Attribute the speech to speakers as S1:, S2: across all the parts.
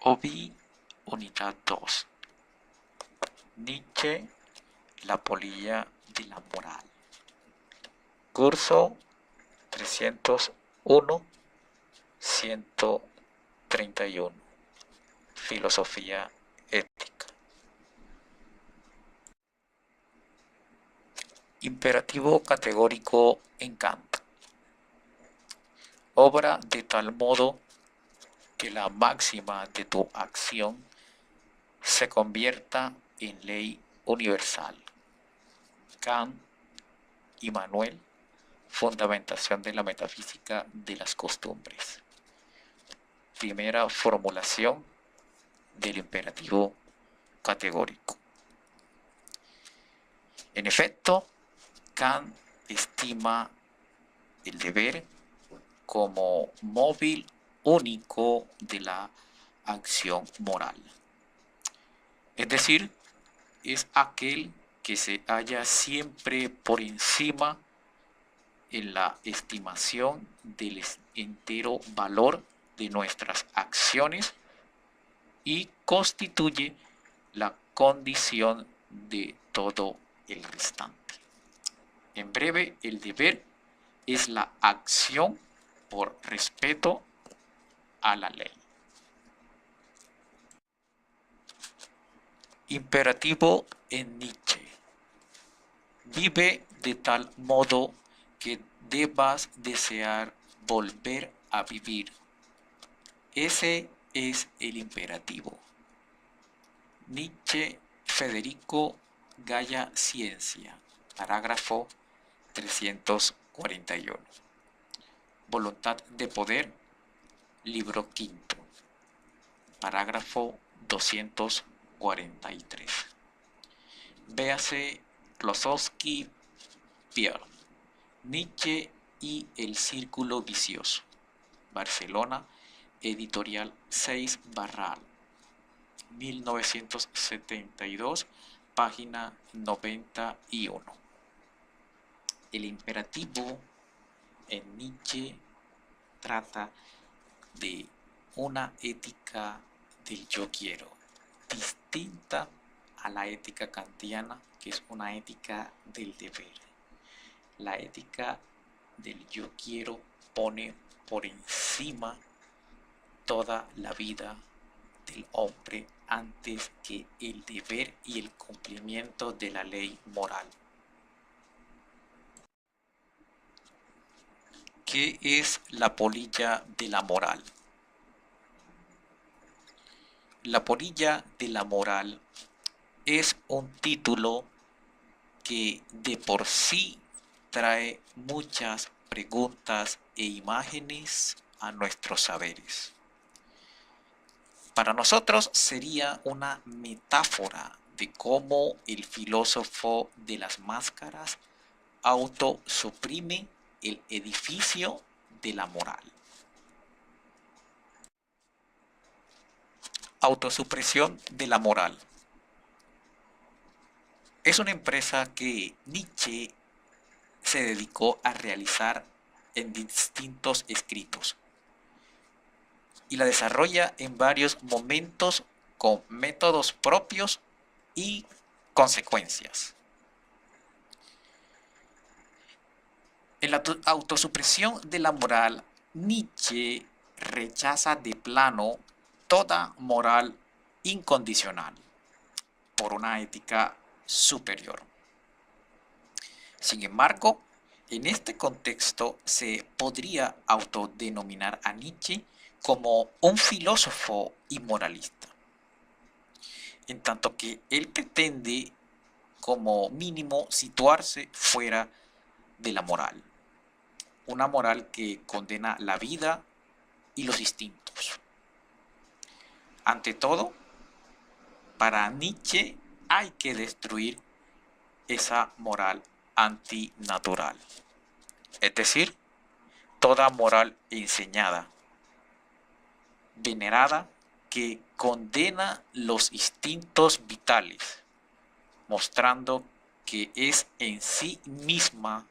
S1: Obi, Unidad 2. Nietzsche, la polilla de la moral. Curso 301-131. Filosofía ética. Imperativo categórico en Kant. Obra de tal modo que la máxima de tu acción se convierta en ley universal. Kant, Immanuel, Fundamentación de la metafísica de las costumbres. Primera formulación del imperativo categórico. En efecto, Kant estima el deber como móvil único de la acción moral. Es decir, es aquel que se halla siempre por encima en la estimación del entero valor de nuestras acciones y constituye la condición de todo el restante. En breve, el deber es la acción por respeto a la ley. Imperativo en Nietzsche. Vive de tal modo que debas desear volver a vivir. Ese es el imperativo. Nietzsche, Federico Gaya Ciencia, parágrafo 341. Voluntad de poder, libro quinto, parágrafo 243. Véase Klosowski, Pierre, Nietzsche y el círculo vicioso. Barcelona, editorial 6 Barral, 1972, página 91. El imperativo en Nietzsche trata de una ética del yo quiero, distinta a la ética kantiana, que es una ética del deber. La ética del yo quiero pone por encima toda la vida del hombre antes que el deber y el cumplimiento de la ley moral. ¿Qué es la polilla de la moral? La polilla de la moral es un título que de por sí trae muchas preguntas e imágenes a nuestros saberes. Para nosotros sería una metáfora de cómo el filósofo de las máscaras autosuprime el edificio de la moral. Autosupresión de la moral. Es una empresa que Nietzsche se dedicó a realizar en distintos escritos y la desarrolla en varios momentos con métodos propios y consecuencias. En la autosupresión de la moral, Nietzsche rechaza de plano toda moral incondicional por una ética superior. Sin embargo, en este contexto se podría autodenominar a Nietzsche como un filósofo y moralista, en tanto que él pretende como mínimo situarse fuera de la moral, una moral que condena la vida y los instintos. Ante todo, para Nietzsche hay que destruir esa moral antinatural, es decir, toda moral enseñada, venerada, que condena los instintos vitales, mostrando que es en sí misma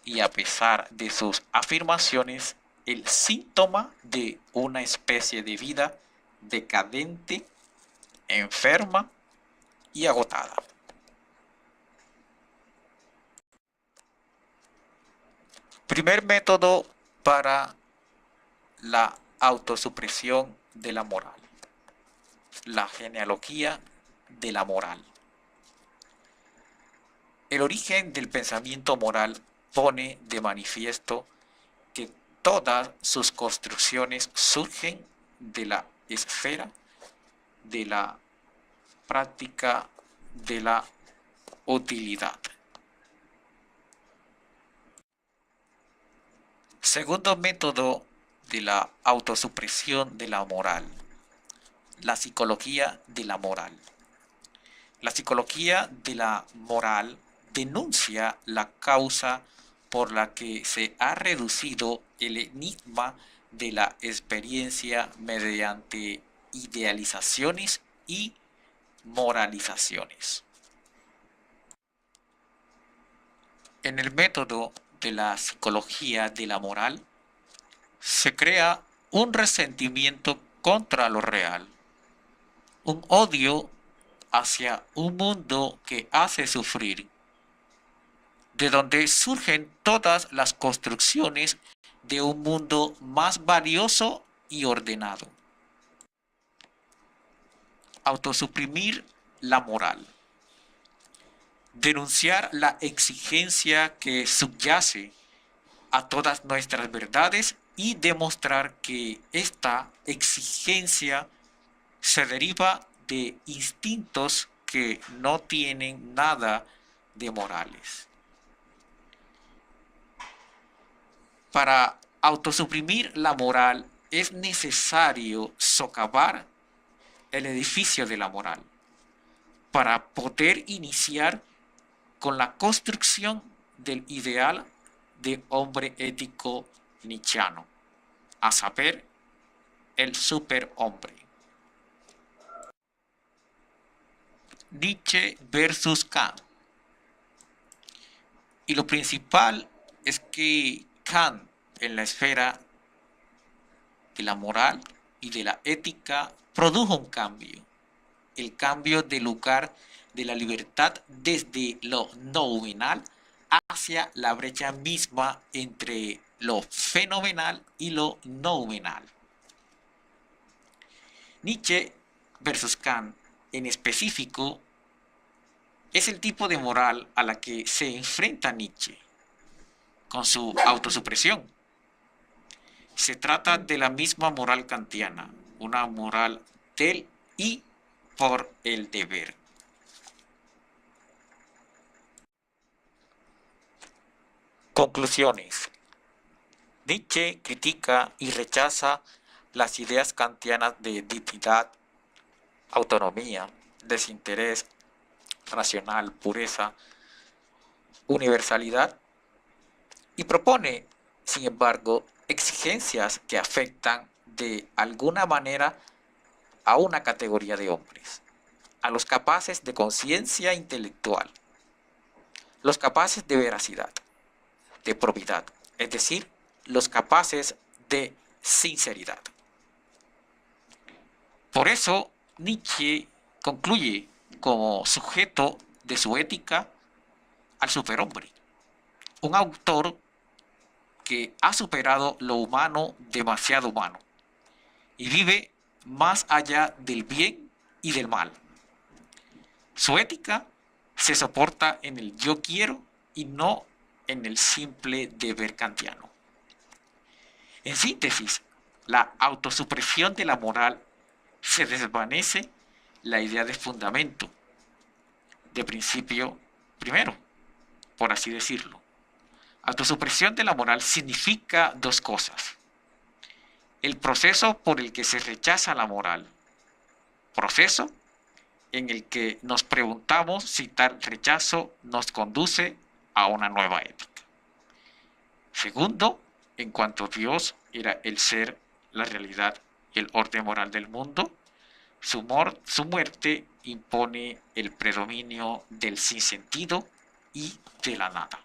S1: y a pesar de sus afirmaciones el síntoma de una especie de vida decadente, enferma y agotada. Primer método para la autosupresión de la moral: la genealogía de la moral. El origen del pensamiento moral pone de manifiesto que todas sus construcciones surgen de la esfera de la práctica de la utilidad. Segundo método de la autosupresión de la moral: la psicología de la moral. La psicología de la moral denuncia la causa por la que se ha reducido el enigma de la experiencia mediante idealizaciones y moralizaciones. En el método de la psicología de la moral se crea un resentimiento contra lo real, un odio hacia un mundo que hace sufrir, de donde surgen todas las construcciones de un mundo más valioso y ordenado. Autosuprimir la moral. Denunciar la exigencia que subyace a todas nuestras verdades y demostrar que esta exigencia se deriva de instintos que no tienen nada de morales. Para autosuprimir la moral es necesario socavar el edificio de la moral para poder iniciar con la construcción del ideal de hombre ético nietzscheano, a saber, el superhombre. Nietzsche versus Kant. Y lo principal es que Kant, en la esfera de la moral y de la ética, produjo un cambio. El cambio de lugar de la libertad desde lo nominal hacia la brecha misma entre lo fenomenal y lo nominal. Nietzsche versus Kant, en específico, es el tipo de moral a la que se enfrenta Nietzsche con su autosupresión. Se trata de la misma moral kantiana, una moral del y por el deber. Conclusiones. Nietzsche critica y rechaza las ideas kantianas de dignidad, autonomía, desinterés, racional, pureza, universalidad y propone, sin embargo, exigencias que afectan de alguna manera a una categoría de hombres, a los capaces de conciencia intelectual, los capaces de veracidad, de probidad, es decir, los capaces de sinceridad. Por eso, Nietzsche concluye como sujeto de su ética al superhombre, un autor que ha superado lo humano demasiado humano y vive más allá del bien y del mal. Su ética se soporta en el yo quiero y no en el simple deber kantiano. En síntesis, la autosupresión de la moral se desvanece la idea de fundamento, de principio primero, por así decirlo. Autosupresión de la moral significa dos cosas: el proceso por el que se rechaza la moral, proceso en el que nos preguntamos si tal rechazo nos conduce a una nueva ética. Segundo, en cuanto Dios era el ser, la realidad y el orden moral del mundo, su muerte impone el predominio del sinsentido y de la nada.